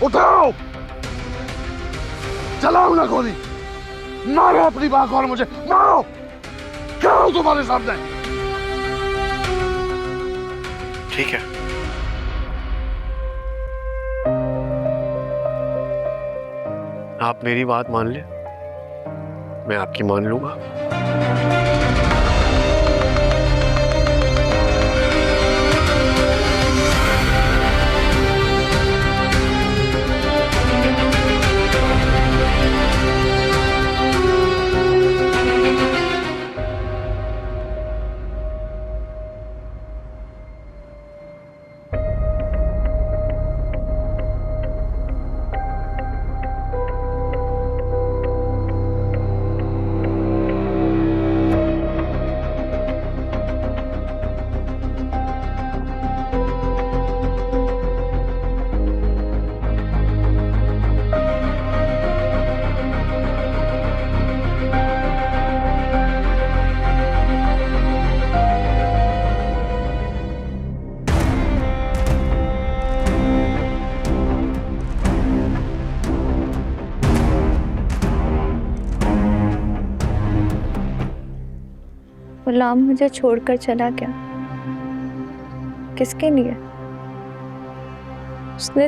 उठाओ, चलाओ ना गोली, मारो अपनी बात और मुझे मारो। क्या हूं तुम्हारे सामने? ठीक है, आप मेरी बात मान ले, मैं आपकी मान लूंगा। गुलाम मुझे छोड़कर चला गया, किसके लिए? उसने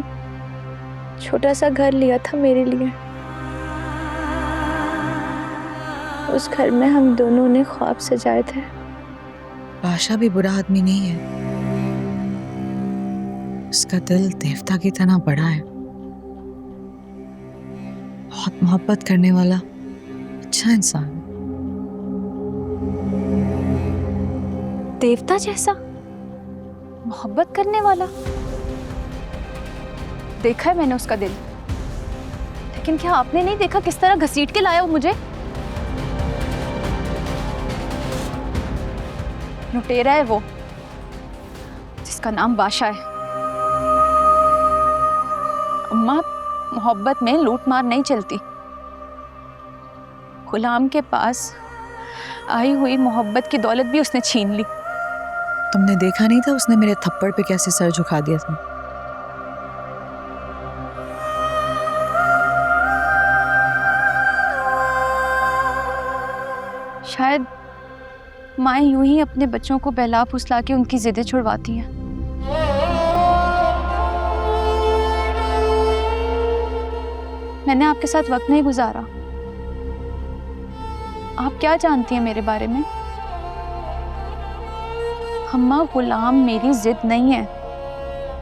छोटा सा घर लिया था मेरे लिए। उस घर में हम दोनों ने ख्वाब सजाए थे। बादशाह भी बुरा आदमी नहीं है, उसका दिल देवता की तरह बड़ा है, बहुत मोहब्बत करने वाला अच्छा इंसान। देवता जैसा मोहब्बत करने वाला? देखा है मैंने उसका दिल, लेकिन क्या आपने नहीं देखा किस तरह घसीट के लाया वो मुझे? लुटेरा है वो, जिसका नाम बादशाह है। अम्मा, मोहब्बत में लूट मार नहीं चलती। गुलाम के पास आई हुई मोहब्बत की दौलत भी उसने छीन ली। तुमने देखा नहीं था उसने मेरे थप्पड़ पे कैसे सर झुका दिया था? शायद माएं यूं ही अपने बच्चों को बहला फुसला के उनकी जिद्दें छुड़वाती हैं। मैंने आपके साथ वक्त नहीं गुजारा। आप क्या जानती हैं मेरे बारे में? अम्मा, गुलाम मेरी जिद नहीं है,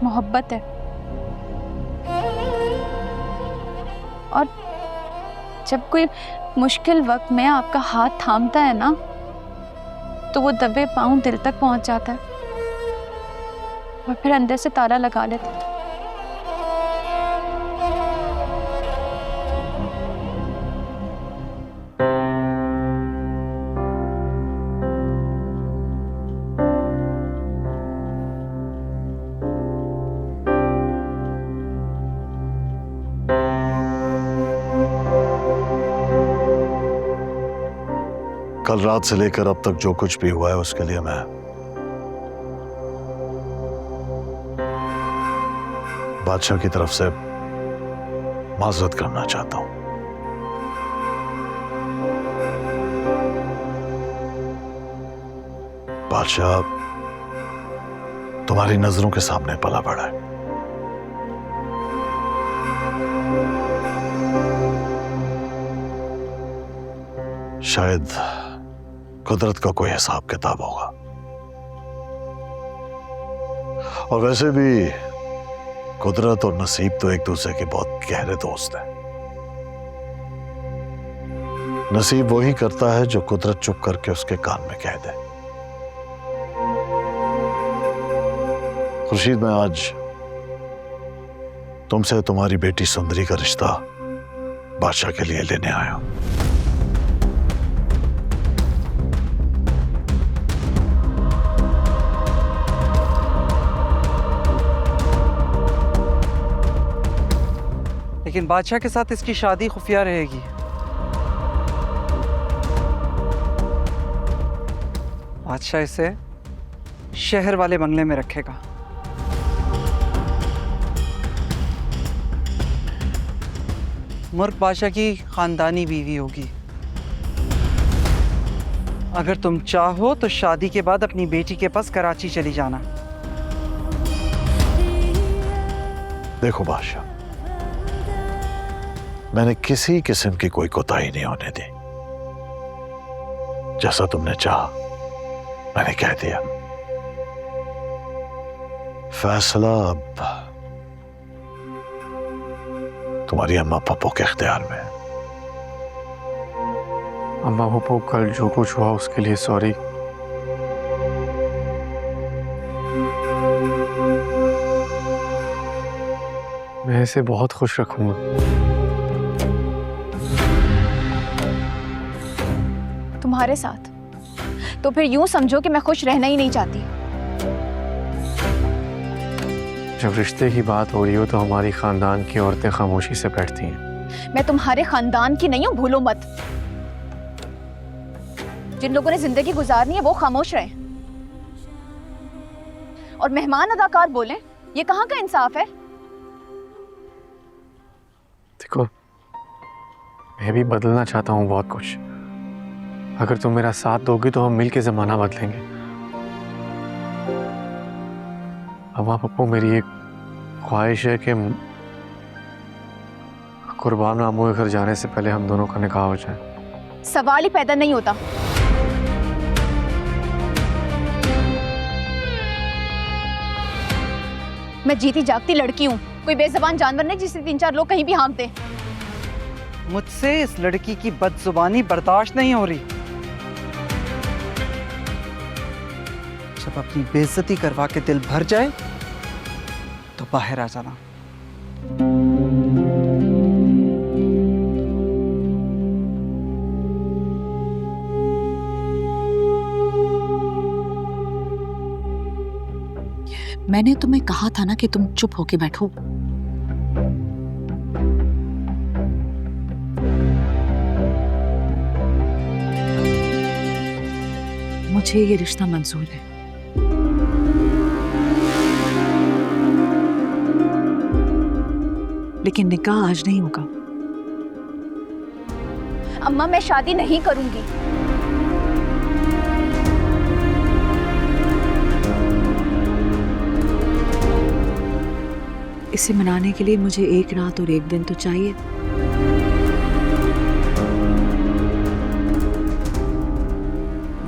मोहब्बत है। और जब कोई मुश्किल वक्त में आपका हाथ थामता है ना, तो वो दबे पांव दिल तक पहुंच जाता है और फिर अंदर से ताला लगा लेता है। कल रात से लेकर अब तक जो कुछ भी हुआ है उसके लिए मैं बादशाह की तरफ से माजरत करना चाहता हूं। बादशाह तुम्हारी नजरों के सामने पला बड़ा है। शायद कुदरत का कोई हिसाब किताब होगा। और वैसे भी कुदरत और नसीब तो एक दूसरे के बहुत गहरे दोस्त हैं। नसीब वही करता है जो कुदरत चुप करके उसके कान में कह दे। खुर्शीद, मैं आज तुमसे तुम्हारी बेटी सुंदरी का रिश्ता बादशाह के लिए लेने आया हूं। लेकिन बादशाह के साथ इसकी शादी खुफिया रहेगी। बादशाह इसे शहर वाले बंगले में रखेगा। मुर्ग बादशाह की खानदानी बीवी होगी। अगर तुम चाहो तो शादी के बाद अपनी बेटी के पास कराची चली जाना। देखो बादशाह, मैंने किसी किस्म की कोई कोताही नहीं होने दी। जैसा तुमने चाहा मैंने कह दिया। फैसला अब तुम्हारी अम्मा पप्पो के इख्तियार में है। अम्मा पप्पो, कल जो कुछ हुआ उसके लिए सॉरी। मैं इसे बहुत खुश रखूंगा। तुम्हारे साथ? तो फिर यूं समझो कि मैं खुश रहना ही नहीं चाहती। जब रिश्ते की बात हो रही हो तो हमारी खानदान की औरतें खामोशी से बैठती हैं। मैं तुम्हारे खानदान की नहीं हूं, भूलो मत। जिन लोगों ने जिंदगी गुजारनी है वो खामोश रहे और मेहमान अदाकार बोले, ये कहाँ का इंसाफ है? देखो, मैं भी बदलना चाहता हूँ बहुत कुछ। अगर तुम मेरा साथ दोगी तो हम मिल के जमाना बदलेंगे। अम्मा पप्पू, मेरी एक ख्वाहिश है कि कुर्बान मामू के घर जाने से पहले हम दोनों का निकाह हो जाए। सवाल ही पैदा नहीं होता। मैं जीती जागती लड़की हूँ, कोई बेज़बान जानवर नहीं जिसे 3-4 लोग कहीं भी हाँकते। मुझसे इस लड़की की बदजुबानी बर्दाश्त नहीं हो रही। जब अपनी बेइज्जती करवा के दिल भर जाए तो बाहर आ जाना। मैंने तुम्हें कहा था ना कि तुम चुप होके बैठो। मुझे ये रिश्ता मंजूर है। लेकिन निकाह आज नहीं होगा। अम्मा, मैं शादी नहीं करूंगी। इसे मनाने के लिए मुझे एक रात और एक दिन तो चाहिए।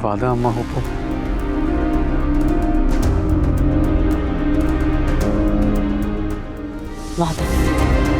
वादा अम्मा पप्पू? वादा।